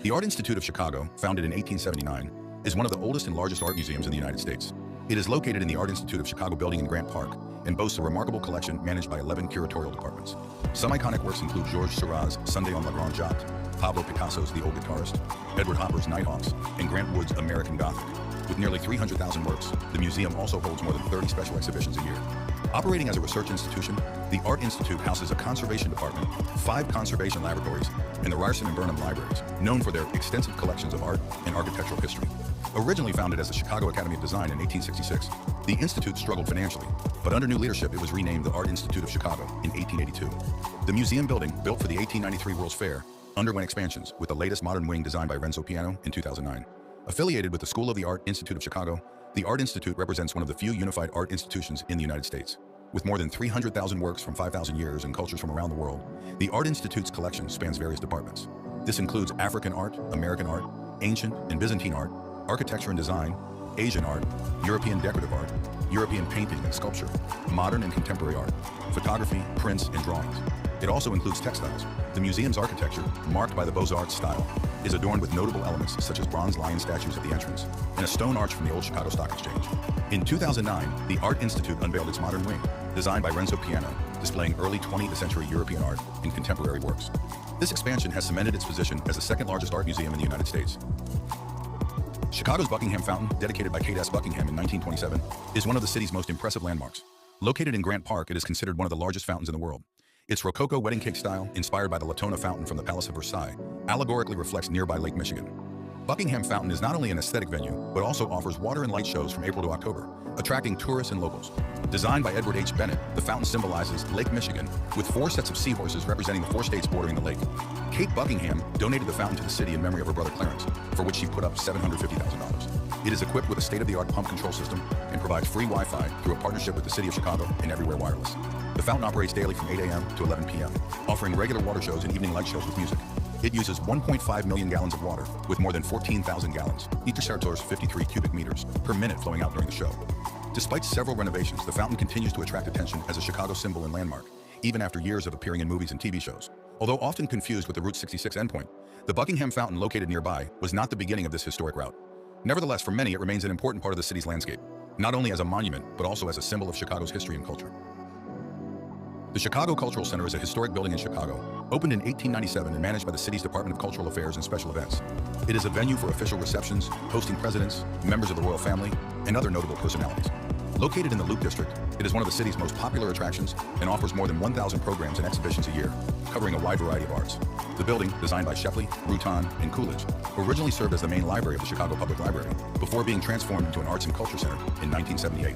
The Art Institute of Chicago, founded in 1879, is one of the oldest and largest art museums in the United States. It is located in the Art Institute of Chicago building in Grant Park and boasts a remarkable collection managed by 11 curatorial departments. Some iconic works include Georges Seurat's Sunday on La Grande Jatte, Pablo Picasso's The Old Guitarist, Edward Hopper's Nighthawks, and Grant Wood's American Gothic. With nearly 300,000 works, the museum also holds more than 30 special exhibitions a year. Operating as a research institution, the Art Institute houses a conservation department, 5 conservation laboratories, and the Ryerson and Burnham libraries, known for their extensive collections of art and architectural history. Originally founded as the Chicago Academy of Design in 1866, the Institute struggled financially, but under new leadership it was renamed the Art Institute of Chicago in 1882. The museum building, built for the 1893 World's Fair, underwent expansions, with the latest modern wing designed by Renzo Piano in 2009. Affiliated with the School of the Art Institute of Chicago, the Art Institute represents one of the few unified art institutions in the United States. With more than 300,000 works from 5,000 years and cultures from around the world, the Art Institute's collection spans various departments. This includes African art, American art, ancient and Byzantine art, architecture and design, Asian art, European decorative art, European painting and sculpture, modern and contemporary art, photography, prints, and drawings. It also includes textiles. The museum's architecture, marked by the Beaux-Arts style, is adorned with notable elements such as bronze lion statues at the entrance and a stone arch from the old Chicago Stock Exchange. In 2009, the Art Institute unveiled its modern wing, designed by Renzo Piano, displaying early 20th century European art and contemporary works. This expansion has cemented its position as the second largest art museum in the United States. Chicago's Buckingham Fountain, dedicated by Kate S. Buckingham in 1927, is one of the city's most impressive landmarks. Located in Grant Park, it is considered one of the largest fountains in the world. Its Rococo wedding cake style, inspired by the Latona fountain from the Palace of Versailles, allegorically reflects nearby Lake Michigan. Buckingham Fountain is not only an aesthetic venue, but also offers water and light shows from April to October, attracting tourists and locals. Designed by Edward H. Bennett, the fountain symbolizes Lake Michigan, with 4 sets of seahorses representing the 4 states bordering the lake. Kate Buckingham donated the fountain to the city in memory of her brother Clarence, for which she put up $750,000. It is equipped with a state-of-the-art pump control system and provides free Wi-Fi through a partnership with the City of Chicago and Everywhere Wireless. The fountain operates daily from 8 a.m. to 11 p.m., offering regular water shows and evening light shows with music. It uses 1.5 million gallons of water, with more than 14,000 gallons, each 53 cubic meters, per minute flowing out during the show. Despite several renovations, the fountain continues to attract attention as a Chicago symbol and landmark, even after years of appearing in movies and TV shows. Although often confused with the Route 66 endpoint, the Buckingham Fountain located nearby was not the beginning of this historic route. Nevertheless, for many, it remains an important part of the city's landscape, not only as a monument, but also as a symbol of Chicago's history and culture. The Chicago Cultural Center is a historic building in Chicago, opened in 1897 and managed by the city's Department of Cultural Affairs and Special Events. It is a venue for official receptions, hosting presidents, members of the royal family, and other notable personalities. Located in the Loop District, it is one of the city's most popular attractions and offers more than 1,000 programs and exhibitions a year, covering a wide variety of arts. The building, designed by Shepley, Rutan, and Coolidge, originally served as the main library of the Chicago Public Library, before being transformed into an arts and culture center in 1978.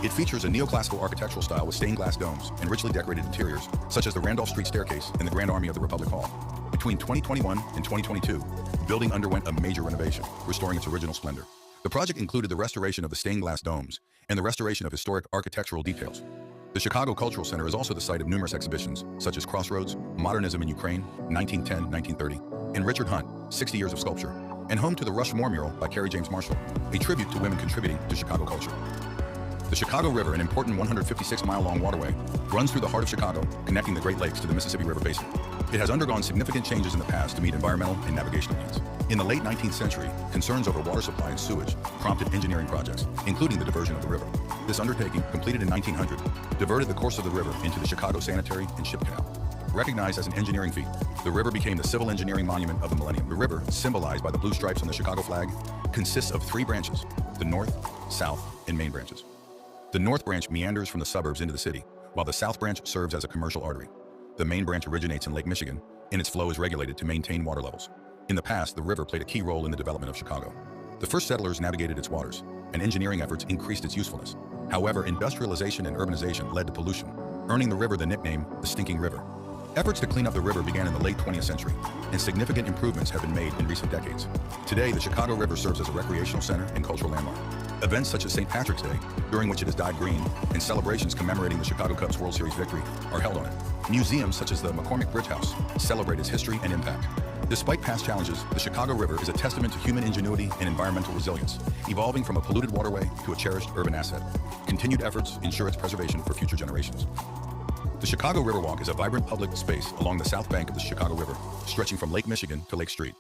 It features a neoclassical architectural style with stained glass domes and richly decorated interiors, such as the Randolph Street Staircase and the Grand Army of the Republic Hall. Between 2021 and 2022, the building underwent a major renovation, restoring its original splendor. The project included the restoration of the stained glass domes and the restoration of historic architectural details. The Chicago Cultural Center is also the site of numerous exhibitions, such as Crossroads, Modernism in Ukraine, 1910-1930, and Richard Hunt, 60 Years of Sculpture, and home to the Rushmore mural by Carrie James Marshall, a tribute to women contributing to Chicago culture. The Chicago River, an important 156-mile-long waterway, runs through the heart of Chicago, connecting the Great Lakes to the Mississippi River Basin. It has undergone significant changes in the past to meet environmental and navigational needs. In the late 19th century, concerns over water supply and sewage prompted engineering projects, including the diversion of the river. This undertaking, completed in 1900, diverted the course of the river into the Chicago Sanitary and Ship Canal. Recognized as an engineering feat, the river became the civil engineering monument of the millennium. The river, symbolized by the blue stripes on the Chicago flag, consists of 3 branches: the North, South, and Main branches. The North branch meanders from the suburbs into the city, while the South branch serves as a commercial artery. The Main branch originates in Lake Michigan, and its flow is regulated to maintain water levels. In the past, the river played a key role in the development of Chicago. The first settlers navigated its waters, and engineering efforts increased its usefulness. However, industrialization and urbanization led to pollution, earning the river the nickname the Stinking River. Efforts to clean up the river began in the late 20th century, and significant improvements have been made in recent decades. Today, the Chicago River serves as a recreational center and cultural landmark. Events such as St. Patrick's Day, during which it is dyed green, and celebrations commemorating the Chicago Cubs World Series victory are held on it. Museums such as the McCormick Bridge House celebrate its history and impact. Despite past challenges, the Chicago River is a testament to human ingenuity and environmental resilience, evolving from a polluted waterway to a cherished urban asset. Continued efforts ensure its preservation for future generations. The Chicago Riverwalk is a vibrant public space along the south bank of the Chicago River, stretching from Lake Michigan to Lake Street.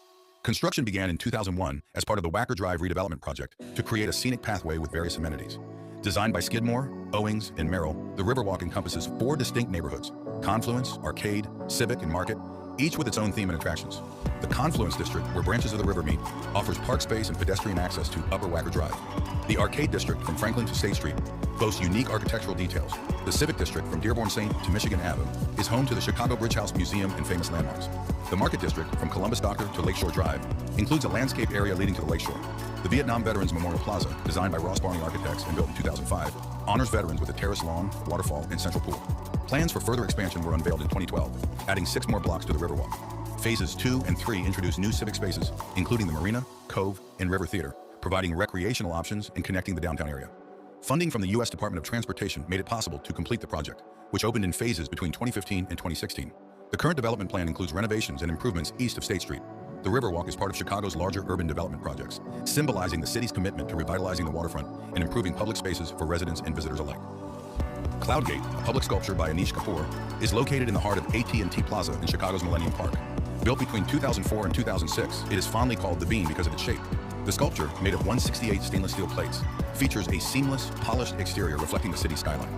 Construction began in 2001 as part of the Wacker Drive redevelopment project to create a scenic pathway with various amenities. Designed by Skidmore, Owings, and Merrill, the Riverwalk encompasses 4 distinct neighborhoods: Confluence, Arcade, Civic, and Market, each with its own theme and attractions. The Confluence District, where branches of the river meet, offers park space and pedestrian access to Upper Wacker Drive. The Arcade District, from Franklin to State Street, boasts unique architectural details. The Civic District, from Dearborn St. to Michigan Avenue, is home to the Chicago Bridge House Museum and famous landmarks. The Market District, from Columbus Docker to Lakeshore Drive, includes a landscape area leading to the lakeshore. The Vietnam Veterans Memorial Plaza, designed by Ross Barney Architects and built in 2005, honors veterans with a terrace lawn, waterfall, and central pool. Plans for further expansion were unveiled in 2012, adding 6 more blocks to the Riverwalk. Phases 2 and 3 introduce new civic spaces, including the Marina, Cove, and River Theater, providing recreational options and connecting the downtown area. Funding from the U.S. Department of Transportation made it possible to complete the project, which opened in phases between 2015 and 2016. The current development plan includes renovations and improvements east of State Street. The Riverwalk is part of Chicago's larger urban development projects, symbolizing the city's commitment to revitalizing the waterfront and improving public spaces for residents and visitors alike. Cloudgate, a public sculpture by Anish Kapoor, is located in the heart of AT&T Plaza in Chicago's Millennium Park. Built between 2004 and 2006, it is fondly called the Bean because of its shape. The sculpture, made of 1/68 stainless steel plates, features a seamless, polished exterior reflecting the city skyline.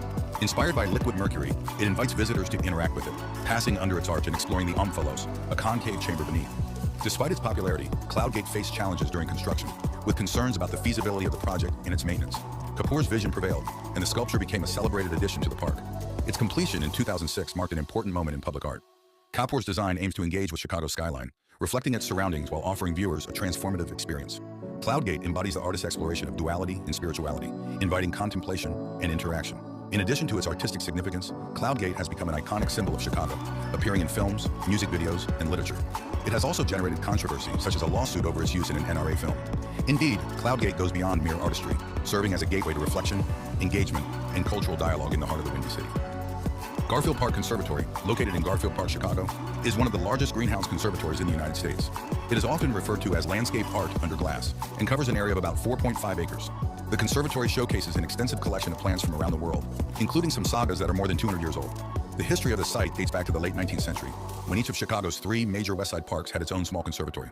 Inspired by liquid mercury, it invites visitors to interact with it, passing under its arch and exploring the omphalos, a concave chamber beneath. Despite its popularity, Cloudgate faced challenges during construction, with concerns about the feasibility of the project and its maintenance. Kapoor's vision prevailed, and the sculpture became a celebrated addition to the park. Its completion in 2006 marked an important moment in public art. Kapoor's design aims to engage with Chicago's skyline, reflecting its surroundings while offering viewers a transformative experience. Cloudgate embodies the artist's exploration of duality and spirituality, inviting contemplation and interaction. In addition to its artistic significance, Cloudgate has become an iconic symbol of Chicago, appearing in films, music videos, and literature. It has also generated controversy, such as a lawsuit over its use in an NRA film. Indeed, Cloudgate goes beyond mere artistry, serving as a gateway to reflection, engagement, and cultural dialogue in the heart of the Windy City. Garfield Park Conservatory, located in Garfield Park, Chicago, is one of the largest greenhouse conservatories in the United States. It is often referred to as landscape art under glass and covers an area of about 4.5 acres. The conservatory showcases an extensive collection of plants from around the world, including some sagas that are more than 200 years old. The history of the site dates back to the late 19th century, when each of Chicago's 3 major West Side parks had its own small conservatory.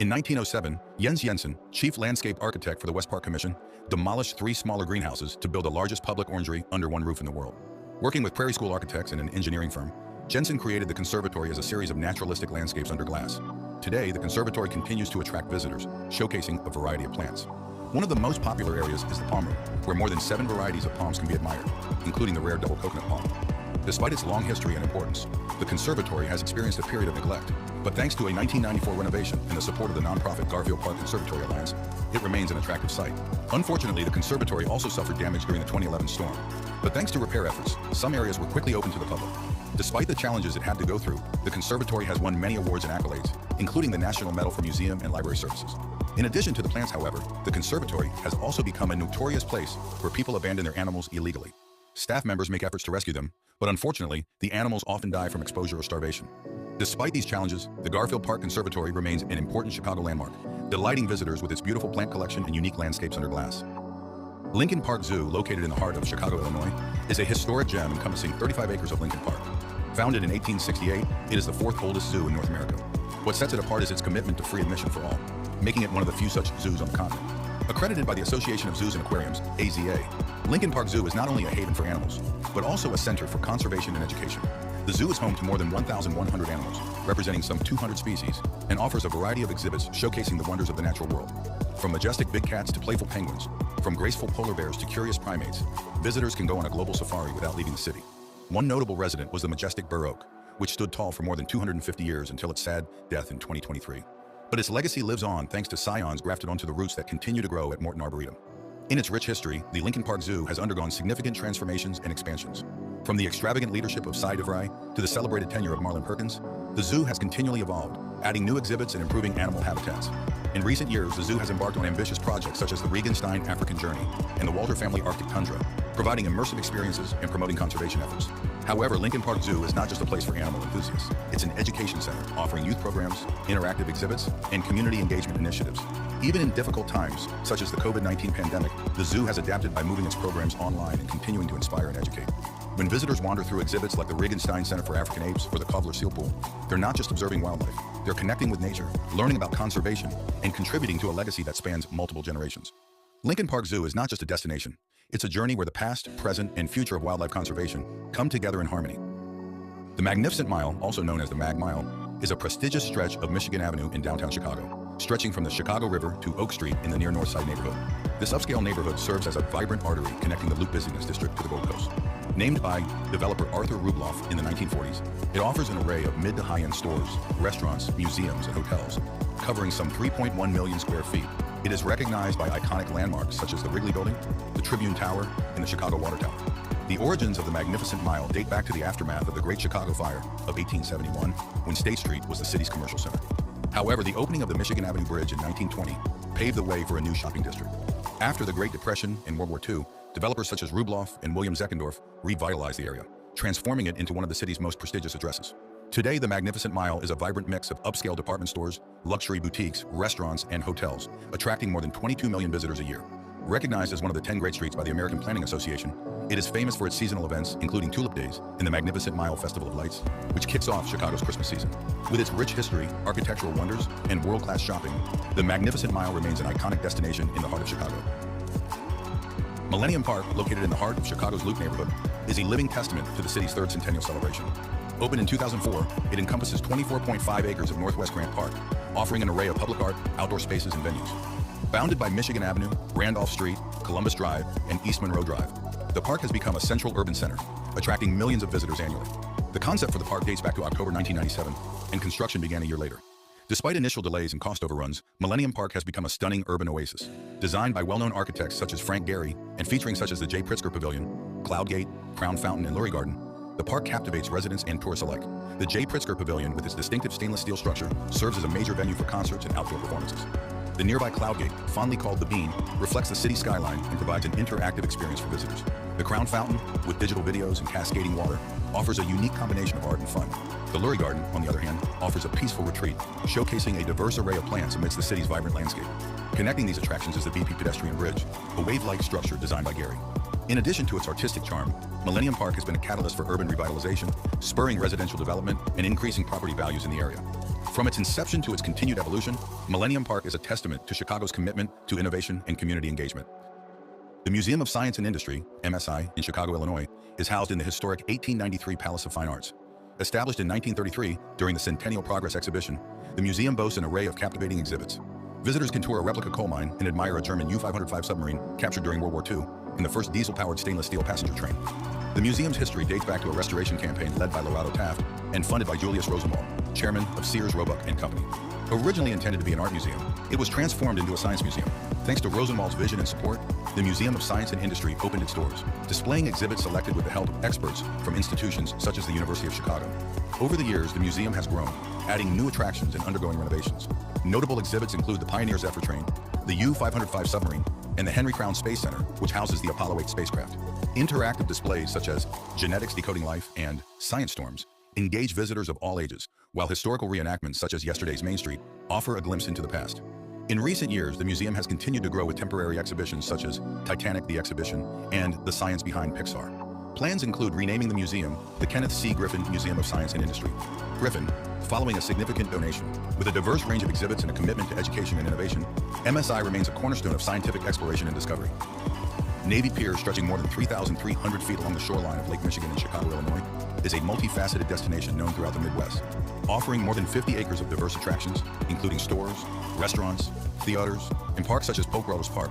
In 1907, Jens Jensen, chief landscape architect for the West Park Commission, demolished 3 smaller greenhouses to build the largest public orangery under one roof in the world. Working with Prairie School architects and an engineering firm, Jensen created the conservatory as a series of naturalistic landscapes under glass. Today, the conservatory continues to attract visitors, showcasing a variety of plants. One of the most popular areas is the palm room, where more than 7 varieties of palms can be admired, including the rare double coconut palm. Despite its long history and importance, the conservatory has experienced a period of neglect, but thanks to a 1994 renovation and the support of the nonprofit Garfield Park Conservatory Alliance, it remains an attractive site. Unfortunately, the conservatory also suffered damage during the 2011 storm, but thanks to repair efforts, some areas were quickly opened to the public. Despite the challenges it had to go through, the conservatory has won many awards and accolades, including the National Medal for Museum and Library Services. In addition to the plants, however, the conservatory has also become a notorious place where people abandon their animals illegally. Staff members make efforts to rescue them, but unfortunately, the animals often die from exposure or starvation. Despite these challenges, the Garfield Park Conservatory remains an important Chicago landmark, delighting visitors with its beautiful plant collection and unique landscapes under glass. Lincoln Park Zoo, located in the heart of Chicago, Illinois, is a historic gem encompassing 35 acres of Lincoln Park. Founded in 1868, it is the 4th oldest zoo in North America. What sets it apart is its commitment to free admission for all, making it one of the few such zoos on the continent. Accredited by the Association of Zoos and Aquariums, AZA, Lincoln Park Zoo is not only a haven for animals, but also a center for conservation and education. The zoo is home to more than 1,100 animals, representing some 200 species, and offers a variety of exhibits showcasing the wonders of the natural world. From majestic big cats to playful penguins, from graceful polar bears to curious primates, visitors can go on a global safari without leaving the city. One notable resident was the majestic bur oak, which stood tall for more than 250 years until its sad death in 2023. But its legacy lives on thanks to scions grafted onto the roots that continue to grow at Morton Arboretum. In its rich history, the Lincoln Park Zoo has undergone significant transformations and expansions. From the extravagant leadership of Cy DeVry to the celebrated tenure of Marlon Perkins, the zoo has continually evolved, adding new exhibits and improving animal habitats. In recent years, the zoo has embarked on ambitious projects such as the Regenstein African Journey and the Walter Family Arctic Tundra, providing immersive experiences and promoting conservation efforts. However, Lincoln Park Zoo is not just a place for animal enthusiasts. It's an education center offering youth programs, interactive exhibits, and community engagement initiatives. Even in difficult times, such as the COVID-19 pandemic, the zoo has adapted by moving its programs online and continuing to inspire and educate. When visitors wander through exhibits like the Regenstein Center for African Apes or the Kovler Seal Pool, they're not just observing wildlife, They're connecting with nature, learning about conservation, and contributing to a legacy that spans multiple generations. Lincoln Park Zoo is not just a destination. It's a journey where the past, present, and future of wildlife conservation come together in harmony. The Magnificent Mile, also known as the Mag Mile, is a prestigious stretch of Michigan Avenue in downtown Chicago, stretching from the Chicago River to Oak Street in the near North Side neighborhood. This upscale neighborhood serves as a vibrant artery connecting the Loop Business District to the Gold Coast. Named by developer Arthur Rubloff in the 1940s, it offers an array of mid to high-end stores, restaurants, museums, and hotels, covering some 3.1 million square feet. It is recognized by iconic landmarks such as the Wrigley Building, the Tribune Tower, and the Chicago Water Tower. The origins of the Magnificent Mile date back to the aftermath of the Great Chicago Fire of 1871, when State Street was the city's commercial center. However, the opening of the Michigan Avenue Bridge in 1920 paved the way for a new shopping district. After the Great Depression and World War II, developers such as Rubloff and William Zeckendorf revitalized the area, transforming it into one of the city's most prestigious addresses. Today, the Magnificent Mile is a vibrant mix of upscale department stores, luxury boutiques, restaurants, and hotels, attracting more than 22 million visitors a year. Recognized as one of the 10 great streets by the American Planning Association, it is famous for its seasonal events, including Tulip Days and the Magnificent Mile Festival of Lights, which kicks off Chicago's Christmas season. With its rich history, architectural wonders, and world-class shopping, the Magnificent Mile remains an iconic destination in the heart of Chicago. Millennium Park, located in the heart of Chicago's Loop neighborhood, is a living testament to the city's third centennial celebration. Opened in 2004, it encompasses 24.5 acres of Northwest Grant Park, offering an array of public art, outdoor spaces, and venues. Bounded by Michigan Avenue, Randolph Street, Columbus Drive, and East Monroe Drive, the park has become a central urban center, attracting millions of visitors annually. The concept for the park dates back to October 1997, and construction began a year later. Despite initial delays and cost overruns, Millennium Park has become a stunning urban oasis. Designed by well-known architects such as Frank Gehry and featuring such as the J. Pritzker Pavilion, Cloudgate, Crown Fountain, and Lurie Garden, the park captivates residents and tourists alike. The J. Pritzker Pavilion, with its distinctive stainless steel structure, serves as a major venue for concerts and outdoor performances. The nearby Cloudgate, fondly called the Bean, reflects the city skyline and provides an interactive experience for visitors. The Crown Fountain, with digital videos and cascading water, offers a unique combination of art and fun. The Lurie Garden, on the other hand, offers a peaceful retreat, showcasing a diverse array of plants amidst the city's vibrant landscape. Connecting these attractions is the BP pedestrian bridge, a wave-like structure designed by Gehry. In addition to its artistic charm, Millennium Park has been a catalyst for urban revitalization, spurring residential development and increasing property values in the area. From its inception to its continued evolution, Millennium Park is a testament to Chicago's commitment to innovation and community engagement. The Museum of Science and Industry, MSI, in Chicago, Illinois, is housed in the historic 1893 Palace of Fine Arts. Established in 1933 during the Centennial Progress Exhibition, the museum boasts an array of captivating exhibits. Visitors can tour a replica coal mine and admire a German U-505 submarine captured during World War II and the first diesel-powered stainless steel passenger train. The museum's history dates back to a restoration campaign led by Lorado Taft and funded by Julius Rosenwald, chairman of Sears Roebuck and Company. Originally intended to be an art museum, it was transformed into a science museum. Thanks to Rosenwald's vision and support, the Museum of Science and Industry opened its doors, displaying exhibits selected with the help of experts from institutions such as the University of Chicago. Over the years, the museum has grown, adding new attractions and undergoing renovations. Notable exhibits include the Pioneer Zephyr train, the U-505 submarine, and the Henry Crown Space Center, which houses the Apollo 8 spacecraft. Interactive displays such as Genetics Decoding Life and Science Storms engage visitors of all ages, while historical reenactments such as Yesterday's Main Street offer a glimpse into the past. In recent years, the museum has continued to grow with temporary exhibitions such as Titanic the Exhibition and The Science Behind Pixar. Plans include renaming the museum the Kenneth C. Griffin Museum of Science and Industry. Griffin, following a significant donation, with a diverse range of exhibits and a commitment to education and innovation, MSI remains a cornerstone of scientific exploration and discovery. Navy Pier, stretching more than 3,300 feet along the shoreline of Lake Michigan in Chicago, Illinois, is a multifaceted destination known throughout the Midwest, offering more than 50 acres of diverse attractions, including stores, restaurants, theaters, and parks such as Polk Roberts Park.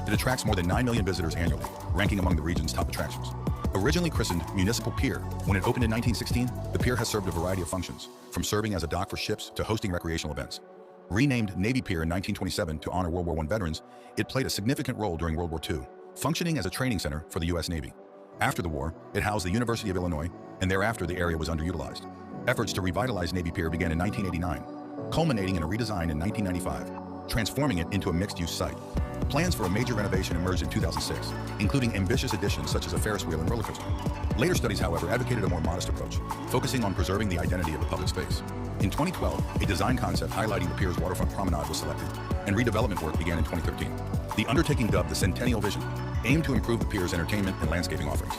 It attracts more than 9 million visitors annually, ranking among the region's top attractions. Originally christened Municipal Pier, when it opened in 1916, the pier has served a variety of functions, from serving as a dock for ships to hosting recreational events. Renamed Navy Pier in 1927 to honor World War I veterans, it played a significant role during World War II, functioning as a training center for the U.S. Navy. After the war, it housed the University of Illinois, and thereafter the area was underutilized. Efforts to revitalize Navy Pier began in 1989, culminating in a redesign in 1995, transforming it into a mixed-use site. Plans for a major renovation emerged in 2006, including ambitious additions such as a Ferris wheel and roller coaster. Later studies, however, advocated a more modest approach, focusing on preserving the identity of the public space. In 2012, a design concept highlighting the pier's waterfront promenade was selected, and redevelopment work began in 2013. The undertaking, dubbed the Centennial Vision, aimed to improve the pier's entertainment and landscaping offerings.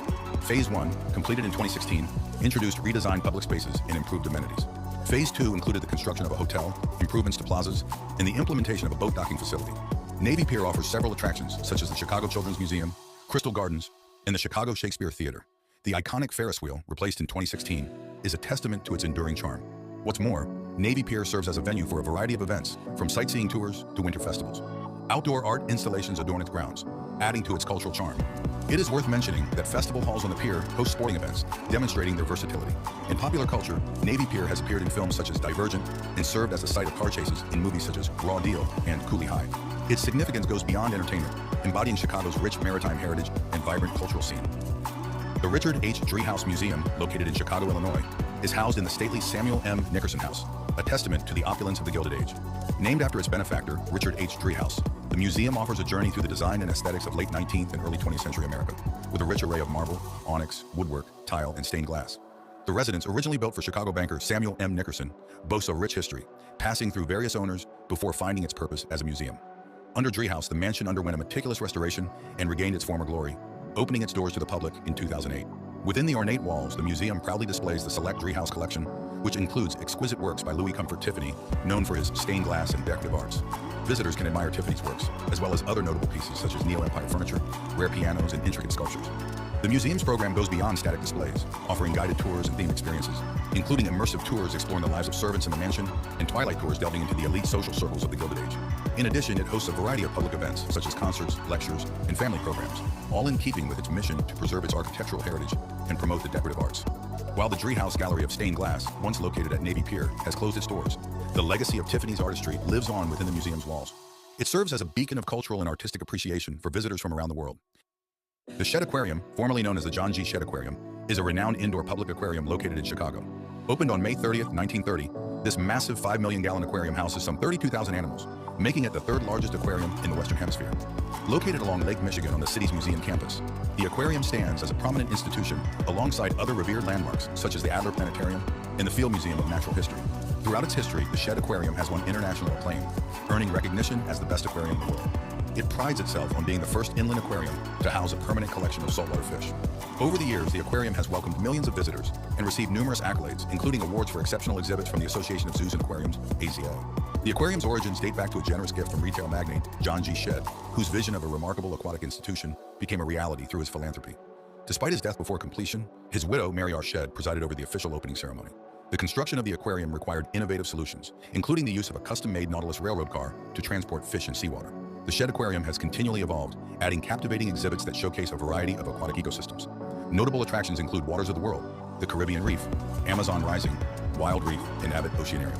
Phase 1, completed in 2016, introduced redesigned public spaces and improved amenities. Phase 2 included the construction of a hotel, improvements to plazas, and the implementation of a boat docking facility. Navy Pier offers several attractions, such as the Chicago Children's Museum, Crystal Gardens, and the Chicago Shakespeare Theater. The iconic Ferris wheel, replaced in 2016, is a testament to its enduring charm. What's more, Navy Pier serves as a venue for a variety of events, from sightseeing tours to winter festivals. Outdoor art installations adorn its grounds, adding to its cultural charm. It is worth mentioning that festival halls on the pier host sporting events, demonstrating their versatility. In popular culture, Navy Pier has appeared in films such as Divergent and served as a site of car chases in movies such as Raw Deal and Cooley High. Its significance goes beyond entertainment, embodying Chicago's rich maritime heritage and vibrant cultural scene. The Richard H. Driehaus Museum, located in Chicago, Illinois, is housed in the stately Samuel M. Nickerson House, a testament to the opulence of the Gilded Age. Named after its benefactor, Richard H. Driehaus, the museum offers a journey through the design and aesthetics of late 19th and early 20th century America, with a rich array of marble, onyx, woodwork, tile, and stained glass. The residence, originally built for Chicago banker Samuel M. Nickerson, boasts a rich history, passing through various owners before finding its purpose as a museum. Under Driehaus, the mansion underwent a meticulous restoration and regained its former glory, opening its doors to the public in 2008. Within the ornate walls, the museum proudly displays the select Driehaus collection, which includes exquisite works by Louis Comfort Tiffany, known for his stained glass and decorative arts. Visitors can admire Tiffany's works, as well as other notable pieces such as Neo-Empire furniture, rare pianos, and intricate sculptures. The museum's program goes beyond static displays, offering guided tours and themed experiences, including immersive tours exploring the lives of servants in the mansion and twilight tours delving into the elite social circles of the Gilded Age. In addition, it hosts a variety of public events, such as concerts, lectures, and family programs, all in keeping with its mission to preserve its architectural heritage and promote the decorative arts. While the Driehaus Gallery of Stained Glass, once located at Navy Pier, has closed its doors, the legacy of Tiffany's artistry lives on within the museum's walls. It serves as a beacon of cultural and artistic appreciation for visitors from around the world. The Shedd Aquarium, formerly known as the John G. Shedd Aquarium, is a renowned indoor public aquarium located in Chicago. Opened on May 30th, 1930, this massive 5 million-gallon aquarium houses some 32,000 animals, making it the third largest aquarium in the Western Hemisphere. Located along Lake Michigan on the city's museum campus, the aquarium stands as a prominent institution alongside other revered landmarks such as the Adler Planetarium and the Field Museum of Natural History. Throughout its history, the Shedd Aquarium has won international acclaim, earning recognition as the best aquarium in the world. It prides itself on being the first inland aquarium to house a permanent collection of saltwater fish. Over the years, the aquarium has welcomed millions of visitors and received numerous accolades, including awards for exceptional exhibits from the Association of Zoos and Aquariums, AZA. The aquarium's origins date back to a generous gift from retail magnate John G. Shedd, whose vision of a remarkable aquatic institution became a reality through his philanthropy. Despite his death before completion, his widow, Mary R. Shedd, presided over the official opening ceremony. The construction of the aquarium required innovative solutions, including the use of a custom-made Nautilus railroad car to transport fish and seawater. The Shedd Aquarium has continually evolved, adding captivating exhibits that showcase a variety of aquatic ecosystems. Notable attractions include Waters of the World, the Caribbean Reef, Amazon Rising, Wild Reef, and Abbott Oceanarium.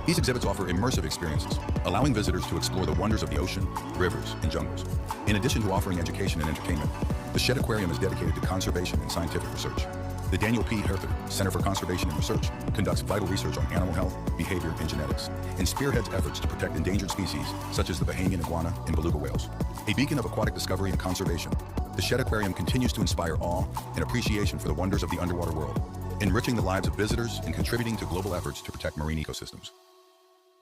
These exhibits offer immersive experiences, allowing visitors to explore the wonders of the ocean, rivers, and jungles. In addition to offering education and entertainment, the Shedd Aquarium is dedicated to conservation and scientific research. The Daniel P. Herther Center for Conservation and Research conducts vital research on animal health, behavior, and genetics, and spearheads efforts to protect endangered species such as the Bahamian iguana and beluga whales. A beacon of aquatic discovery and conservation, the Shedd Aquarium continues to inspire awe and appreciation for the wonders of the underwater world, enriching the lives of visitors and contributing to global efforts to protect marine ecosystems.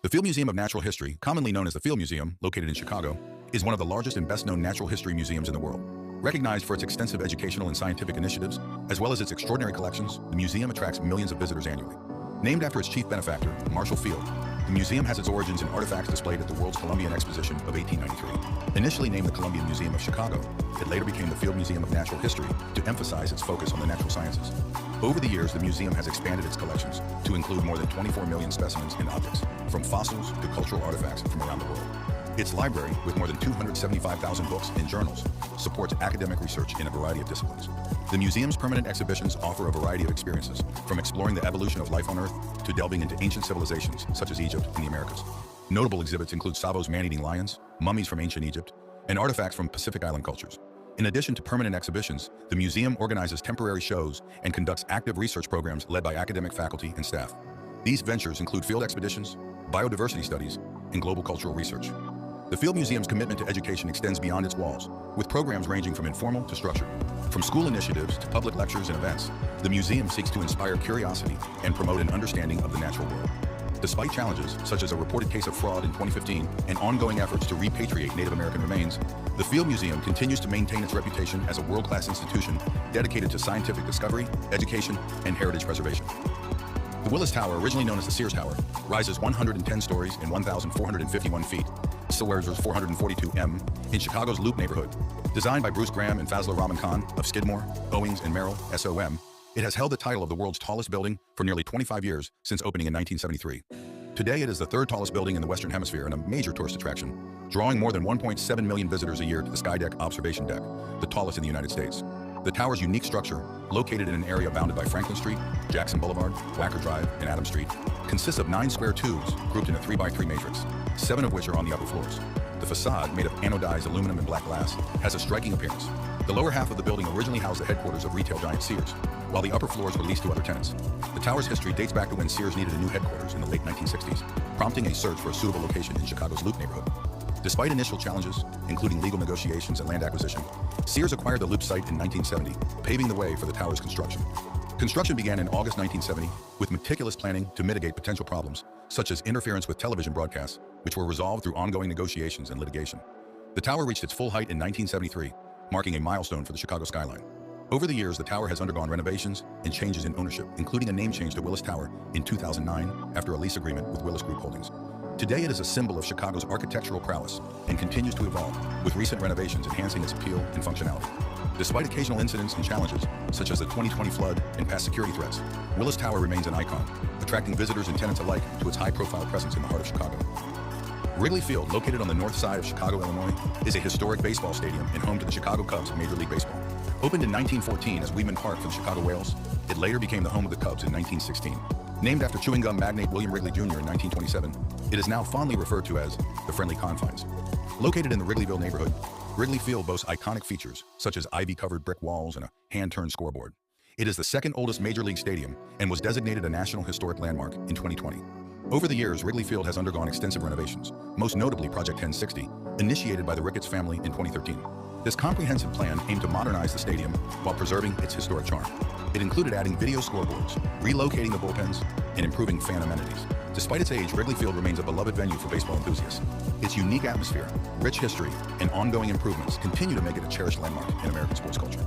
The Field Museum of Natural History, commonly known as the Field Museum, located in Chicago, is one of the largest and best-known natural history museums in the world. Recognized for its extensive educational and scientific initiatives, as well as its extraordinary collections, the museum attracts millions of visitors annually. Named after its chief benefactor, Marshall Field, the museum has its origins in artifacts displayed at the World's Columbian Exposition of 1893. Initially named the Columbian Museum of Chicago, it later became the Field Museum of Natural History to emphasize its focus on the natural sciences. Over the years, the museum has expanded its collections to include more than 24 million specimens and objects, from fossils to cultural artifacts from around the world. Its library, with more than 275,000 books and journals, supports academic research in a variety of disciplines. The museum's permanent exhibitions offer a variety of experiences, from exploring the evolution of life on Earth to delving into ancient civilizations such as Egypt and the Americas. Notable exhibits include Tsavo's man-eating lions, mummies from ancient Egypt, and artifacts from Pacific Island cultures. In addition to permanent exhibitions, the museum organizes temporary shows and conducts active research programs led by academic faculty and staff. These ventures include field expeditions, biodiversity studies, and global cultural research. The Field Museum's commitment to education extends beyond its walls, with programs ranging from informal to structured. From school initiatives to public lectures and events, the museum seeks to inspire curiosity and promote an understanding of the natural world. Despite challenges, such as a reported case of fraud in 2015 and ongoing efforts to repatriate Native American remains, the Field Museum continues to maintain its reputation as a world-class institution dedicated to scientific discovery, education, and heritage preservation. The Willis Tower, originally known as the Sears Tower, rises 110 stories and 1,451 feet, Sewers 442 m, in Chicago's Loop neighborhood. Designed by Bruce Graham and Fazlur Rahman Khan of Skidmore, Owings and Merrill, SOM, it has held the title of the world's tallest building for nearly 25 years since opening in 1973. Today, it is the third tallest building in the Western Hemisphere and a major tourist attraction, drawing more than 1.7 million visitors a year to the Sky Deck Observation Deck, the tallest in the United States. The tower's unique structure, located in an area bounded by Franklin Street, Jackson Boulevard, Wacker Drive, and Adams Street, consists of 9 square tubes grouped in a 3x3 matrix, 7 of which are on the upper floors. The facade, made of anodized aluminum and black glass, has a striking appearance. The lower half of the building originally housed the headquarters of retail giant Sears, while the upper floors were leased to other tenants. The tower's history dates back to when Sears needed a new headquarters in the late 1960s, prompting a search for a suitable location in Chicago's Loop neighborhood. Despite initial challenges, including legal negotiations and land acquisition, Sears acquired the Loop site in 1970, paving the way for the tower's construction. Construction began in August 1970 with meticulous planning to mitigate potential problems, such as interference with television broadcasts, which were resolved through ongoing negotiations and litigation. The tower reached its full height in 1973, marking a milestone for the Chicago skyline. Over the years, the tower has undergone renovations and changes in ownership, including a name change to Willis Tower in 2009 after a lease agreement with Willis Group Holdings. Today, it is a symbol of Chicago's architectural prowess and continues to evolve, with recent renovations enhancing its appeal and functionality. Despite occasional incidents and challenges, such as the 2020 flood and past security threats, Willis Tower remains an icon, attracting visitors and tenants alike to its high-profile presence in the heart of Chicago. Wrigley Field, located on the north side of Chicago, Illinois, is a historic baseball stadium and home to the Chicago Cubs of Major League Baseball. Opened in 1914 as Weedman Park for the Chicago Whales, it later became the home of the Cubs in 1916. Named after chewing gum magnate William Wrigley Jr. in 1927, it is now fondly referred to as the Friendly Confines. Located in the Wrigleyville neighborhood, Wrigley Field boasts iconic features such as ivy-covered brick walls and a hand-turned scoreboard. It is the second oldest Major League stadium and was designated a National Historic Landmark in 2020. Over the years, Wrigley Field has undergone extensive renovations, most notably Project 1060, initiated by the Ricketts family in 2013. This comprehensive plan aimed to modernize the stadium while preserving its historic charm. It included adding video scoreboards, relocating the bullpens, and improving fan amenities. Despite its age, Wrigley Field remains a beloved venue for baseball enthusiasts. Its unique atmosphere, rich history, and ongoing improvements continue to make it a cherished landmark in American sports culture.